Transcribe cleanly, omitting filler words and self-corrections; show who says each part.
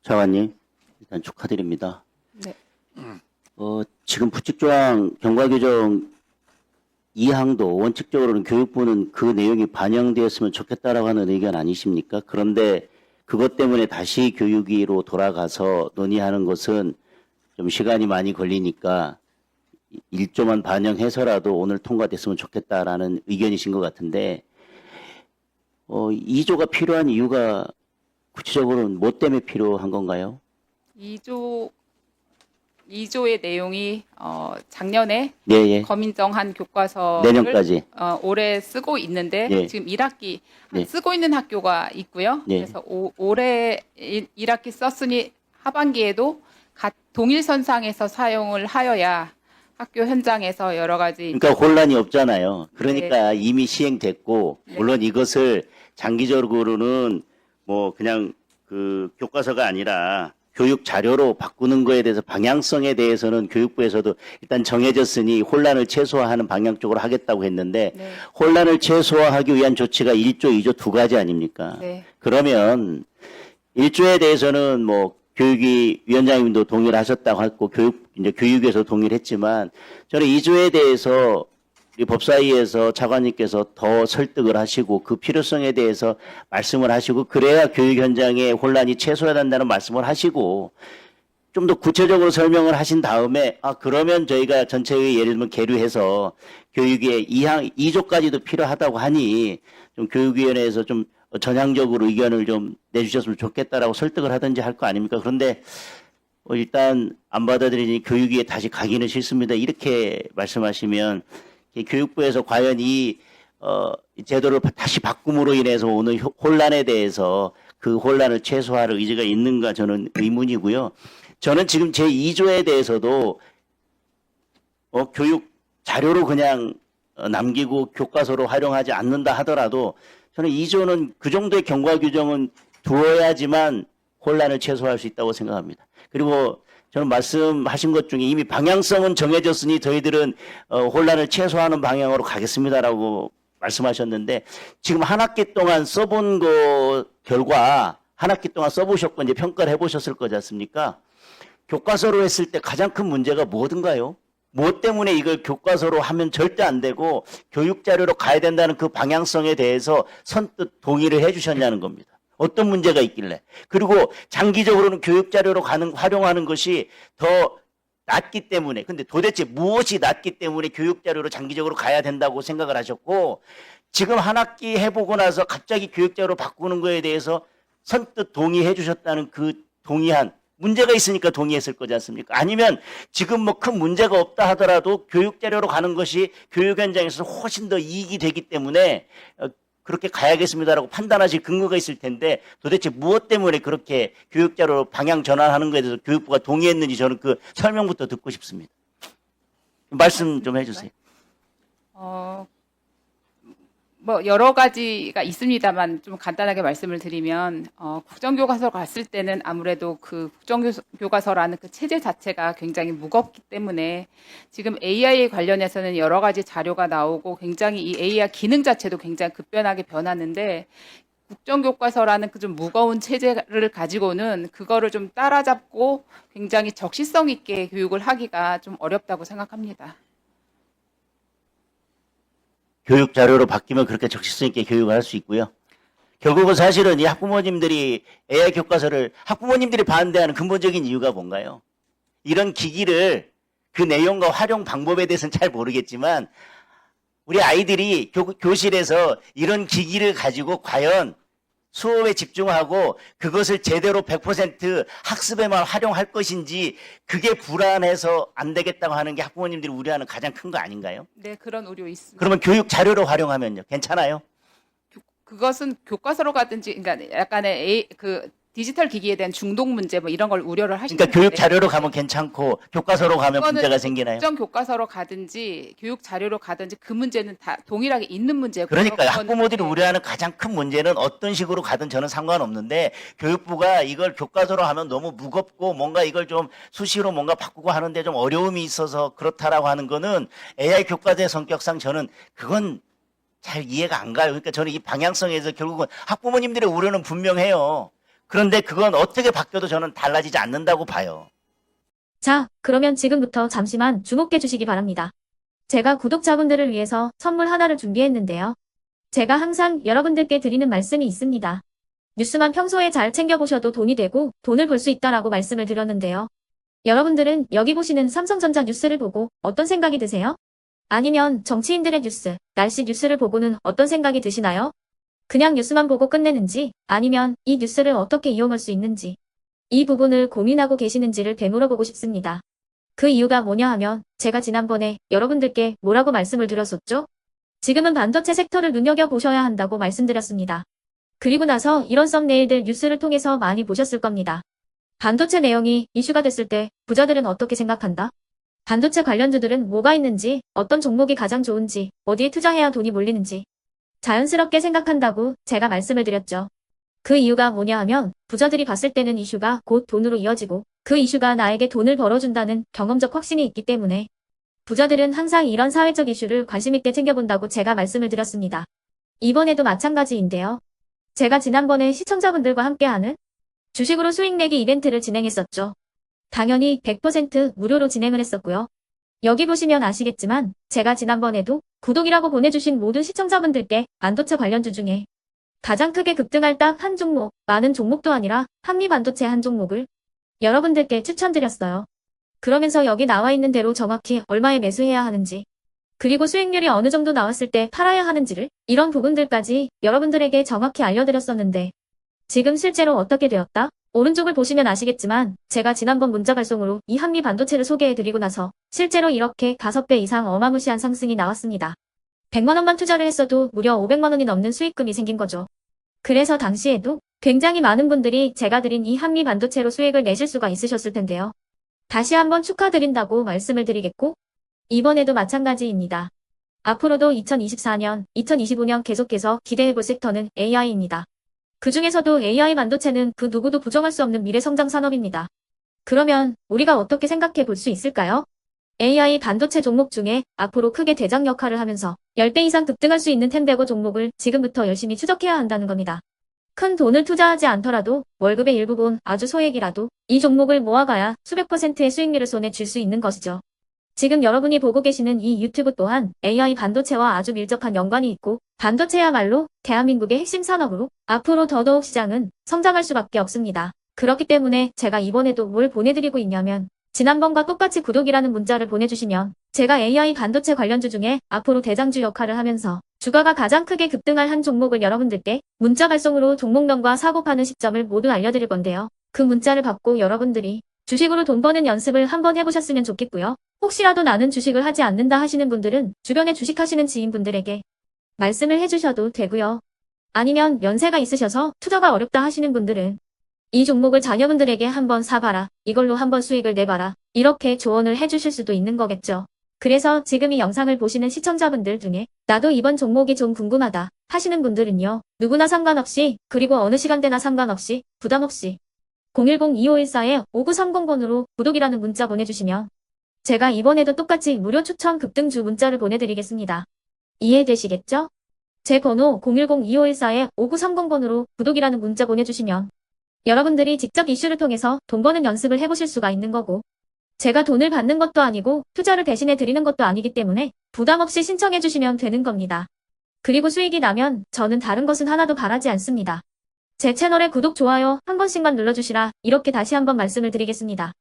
Speaker 1: 차관님, 일단 축하드립니다.
Speaker 2: 네.
Speaker 1: 지금 부칙조항 경과규정 2항도 원칙적으로는 교육부는 그 내용이 반영되었으면 좋겠다라고 하는 의견 아니십니까? 그런데 그것 때문에 다시 교육위로 돌아가서 논의하는 것은 좀 시간이 많이 걸리니까 1조만 반영해서라도 오늘 통과됐으면 좋겠다라는 의견이신 것 같은데 2조가 필요한 이유가 구체적으로는 뭐 때문에 필요한 건가요?
Speaker 2: 2조의 내용이 작년에
Speaker 1: 예, 예.
Speaker 2: 검인정한 교과서를
Speaker 1: 내년까지.
Speaker 2: 올해 쓰고 있는데
Speaker 1: 예.
Speaker 2: 지금 1학기
Speaker 1: 예.
Speaker 2: 쓰고 있는 학교가 있고요.
Speaker 1: 예.
Speaker 2: 그래서 올해 1학기 썼으니 하반기에도 동일선상에서 사용을 하여야 학교 현장에서 여러 가지
Speaker 1: 그러니까 혼란이 없잖아요. 그러니까 이미 시행됐고 물론 이것을 장기적으로는 뭐 그냥 그 교과서가 아니라 교육 자료로 바꾸는 거에 대해서 방향성에 대해서는 교육부에서도 일단 정해졌으니 혼란을 최소화하는 방향 쪽으로 하겠다고 했는데
Speaker 2: 네.
Speaker 1: 혼란을 최소화하기 위한 조치가 1조, 2조 두 가지 아닙니까?
Speaker 2: 네.
Speaker 1: 그러면 1조에 대해서는 뭐 교육위 위원장님도 동의를 하셨다고 했고 이제 교육에서 동의를 했지만 저는 2조에 대해서 우리 법사위에서 차관님께서 더 설득을 하시고 그 필요성에 대해서 말씀을 하시고 그래야 교육 현장의 혼란이 최소화된다는 말씀을 하시고 좀 더 구체적으로 설명을 하신 다음에 그러면 저희가 전체의 예를 들면 계류해서 교육의 2조까지도 필요하다고 하니 좀 교육위원회에서 좀 전향적으로 의견을 좀 내주셨으면 좋겠다라고 설득을 하든지 할 거 아닙니까? 그런데 일단 안 받아들이니 교육위에 다시 가기는 싫습니다. 이렇게 말씀하시면 교육부에서 과연 이 제도를 다시 바꿈으로 인해서 오는 혼란에 대해서 그 혼란을 최소화할 의지가 있는가 저는 의문이고요. 저는 지금 제2조에 대해서도 교육 자료로 그냥 남기고 교과서로 활용하지 않는다 하더라도 저는 2조는 그 정도의 경과 규정은 두어야지만 혼란을 최소화할 수 있다고 생각합니다. 그리고 저는 말씀하신 것 중에 이미 방향성은 정해졌으니 저희들은 혼란을 최소화하는 방향으로 가겠습니다라고 말씀하셨는데 지금 한 학기 동안 써본 거 결과 한 학기 동안 써보셨고 이제 평가를 해보셨을 거지 않습니까? 교과서로 했을 때 가장 큰 문제가 뭐든가요? 뭐 때문에 이걸 교과서로 하면 절대 안 되고 교육자료로 가야 된다는 그 방향성에 대해서 선뜻 동의를 해주셨냐는 겁니다. 어떤 문제가 있길래. 그리고 장기적으로는 교육자료로 활용하는 것이 더 낫기 때문에 근데 도대체 무엇이 낫기 때문에 교육자료로 장기적으로 가야 된다고 생각을 하셨고 지금 한 학기 해보고 나서 갑자기 교육자료로 바꾸는 거에 대해서 선뜻 동의해 주셨다는 그 동의한 문제가 있으니까 동의했을 거지 않습니까? 아니면 지금 뭐 큰 문제가 없다 하더라도 교육자료로 가는 것이 교육 현장에서 훨씬 더 이익이 되기 때문에 그렇게 가야겠습니다라고 판단하실 근거가 있을 텐데 도대체 무엇 때문에 그렇게 교육자료로 방향 전환하는 것에 대해서 교육부가 동의했는지 저는 그 설명부터 듣고 싶습니다. 말씀 좀 해주세요.
Speaker 2: 뭐 여러 가지가 있습니다만 좀 간단하게 말씀을 드리면 국정교과서 갔을 때는 아무래도 그 국정교과서라는 그 체제 자체가 굉장히 무겁기 때문에 지금 AI에 관련해서는 여러 가지 자료가 나오고 굉장히 이 AI 기능 자체도 굉장히 급변하게 변하는데 국정교과서라는 그 좀 무거운 체제를 가지고는 그거를 좀 따라잡고 굉장히 적시성 있게 교육을 하기가 좀 어렵다고 생각합니다.
Speaker 1: 교육 자료로 바뀌면 그렇게 적시성 있게 교육을 할 수 있고요. 결국은 사실은 이 학부모님들이 AI 교과서를 학부모님들이 반대하는 근본적인 이유가 뭔가요? 이런 기기를 그 내용과 활용 방법에 대해서는 잘 모르겠지만 우리 아이들이 교실에서 이런 기기를 가지고 과연 수업에 집중하고 그것을 제대로 100% 학습에만 활용할 것인지 그게 불안해서 안 되겠다고 하는 게 학부모님들이 우려하는 가장 큰 거 아닌가요?
Speaker 2: 네, 그런 우려 있습니다.
Speaker 1: 그러면 교육 자료로 활용하면요. 괜찮아요?
Speaker 2: 그것은 교과서로 가든지, 그러니까 약간의 그 디지털 기기에 대한 중독 문제 뭐 이런 걸 우려를 하시는
Speaker 1: 그러니까 교육 자료로 가면 괜찮고 교과서로 가면 문제가 생기나요?
Speaker 2: 국정 교과서로 가든지 교육 자료로 가든지 그 문제는 다 동일하게 있는 문제고요.
Speaker 1: 그러니까 학부모들이 우려하는 가장 큰 문제는 어떤 식으로 가든 저는 상관없는데 교육부가 이걸 교과서로 하면 너무 무겁고 뭔가 이걸 좀 수시로 뭔가 바꾸고 하는데 좀 어려움이 있어서 그렇다라고 하는 거는 AI 교과서의 성격상 저는 그건 잘 이해가 안 가요. 그러니까 저는 이 방향성에서 결국은 학부모님들의 우려는 분명해요. 그런데 그건 어떻게 바뀌어도 저는 달라지지 않는다고 봐요.
Speaker 3: 자, 그러면 지금부터 잠시만 주목해 주시기 바랍니다. 제가 구독자분들을 위해서 선물 하나를 준비했는데요. 제가 항상 여러분들께 드리는 말씀이 있습니다. 뉴스만 평소에 잘 챙겨보셔도 돈이 되고 돈을 벌 수 있다라고 말씀을 드렸는데요. 여러분들은 여기 보시는 삼성전자 뉴스를 보고 어떤 생각이 드세요? 아니면 정치인들의 뉴스, 날씨 뉴스를 보고는 어떤 생각이 드시나요? 그냥 뉴스만 보고 끝내는지 아니면 이 뉴스를 어떻게 이용할 수 있는지 이 부분을 고민하고 계시는지를 되물어보고 싶습니다. 그 이유가 뭐냐 하면 제가 지난번에 여러분들께 뭐라고 말씀을 드렸었죠? 지금은 반도체 섹터를 눈여겨보셔야 한다고 말씀드렸습니다. 그리고 나서 이런 썸네일들 뉴스를 통해서 많이 보셨을 겁니다. 반도체 내용이 이슈가 됐을 때 부자들은 어떻게 생각한다? 반도체 관련주들은 뭐가 있는지, 어떤 종목이 가장 좋은지, 어디에 투자해야 돈이 몰리는지 자연스럽게 생각한다고 제가 말씀을 드렸죠. 그 이유가 뭐냐 하면 부자들이 봤을 때는 이슈가 곧 돈으로 이어지고 그 이슈가 나에게 돈을 벌어준다는 경험적 확신이 있기 때문에 부자들은 항상 이런 사회적 이슈를 관심 있게 챙겨본다고 제가 말씀을 드렸습니다. 이번에도 마찬가지인데요. 제가 지난번에 시청자분들과 함께하는 주식으로 수익 내기 이벤트를 진행했었죠. 당연히 100% 무료로 진행을 했었고요. 여기 보시면 아시겠지만 제가 지난번에도 구독이라고 보내주신 모든 시청자분들께 반도체 관련주 중에 가장 크게 급등할 딱 한 종목, 많은 종목도 아니라 한미반도체 한 종목을 여러분들께 추천드렸어요. 그러면서 여기 나와 있는 대로 정확히 얼마에 매수해야 하는지, 그리고 수익률이 어느 정도 나왔을 때 팔아야 하는지를 이런 부분들까지 여러분들에게 정확히 알려드렸었는데 지금 실제로 어떻게 되었다? 오른쪽을 보시면 아시겠지만 제가 지난번 문자 발송으로 이 한미반도체를 소개해드리고 나서 실제로 이렇게 5배 이상 어마무시한 상승이 나왔습니다. 100만 원만 투자를 했어도 무려 500만 원이 넘는 수익금이 생긴 거죠. 그래서 당시에도 굉장히 많은 분들이 제가 드린 이 한미반도체로 수익을 내실 수가 있으셨을 텐데요. 다시 한번 축하드린다고 말씀을 드리겠고 이번에도 마찬가지입니다. 앞으로도 2024년, 2025년 계속해서 기대해볼 섹터는 AI입니다. 그 중에서도 AI 반도체는 그 누구도 부정할 수 없는 미래 성장 산업입니다. 그러면 우리가 어떻게 생각해 볼 수 있을까요? AI 반도체 종목 중에 앞으로 크게 대장 역할을 하면서 10배 이상 급등할 수 있는 텐베고 종목을 지금부터 열심히 추적해야 한다는 겁니다. 큰 돈을 투자하지 않더라도 월급의 일부분 아주 소액이라도 이 종목을 모아가야 수백 %의 수익률을 손에 쥘 수 있는 것이죠. 지금 여러분이 보고 계시는 이 유튜브 또한 AI 반도체와 아주 밀접한 연관이 있고 반도체야말로 대한민국의 핵심 산업으로 앞으로 더더욱 시장은 성장할 수밖에 없습니다. 그렇기 때문에 제가 이번에도 뭘 보내드리고 있냐면 지난번과 똑같이 구독이라는 문자를 보내주시면 제가 AI 반도체 관련주 중에 앞으로 대장주 역할을 하면서 주가가 가장 크게 급등할 한 종목을 여러분들께 문자 발송으로 종목명과 사고 파는 시점을 모두 알려드릴 건데요. 그 문자를 받고 여러분들이 주식으로 돈 버는 연습을 한번 해보셨으면 좋겠고요. 혹시라도 나는 주식을 하지 않는다 하시는 분들은 주변에 주식하시는 지인분들에게 말씀을 해주셔도 되고요. 아니면 연세가 있으셔서 투자가 어렵다 하시는 분들은 이 종목을 자녀분들에게 한번 사봐라. 이걸로 한번 수익을 내봐라. 이렇게 조언을 해주실 수도 있는 거겠죠. 그래서 지금 이 영상을 보시는 시청자분들 중에 나도 이번 종목이 좀 궁금하다 하시는 분들은요. 누구나 상관없이 그리고 어느 시간대나 상관없이 부담없이 010-2514-5930번으로 구독이라는 문자 보내주시면 제가 이번에도 똑같이 무료 추천 급등주 문자를 보내드리겠습니다. 이해되시겠죠? 제 번호 010-2514-5930번으로 구독이라는 문자 보내주시면 여러분들이 직접 이슈를 통해서 돈 버는 연습을 해보실 수가 있는 거고 제가 돈을 받는 것도 아니고 투자를 대신해 드리는 것도 아니기 때문에 부담 없이 신청해 주시면 되는 겁니다. 그리고 수익이 나면 저는 다른 것은 하나도 바라지 않습니다. 제 채널에 구독, 좋아요 한 번씩만 눌러주시라 이렇게 다시 한번 말씀을 드리겠습니다.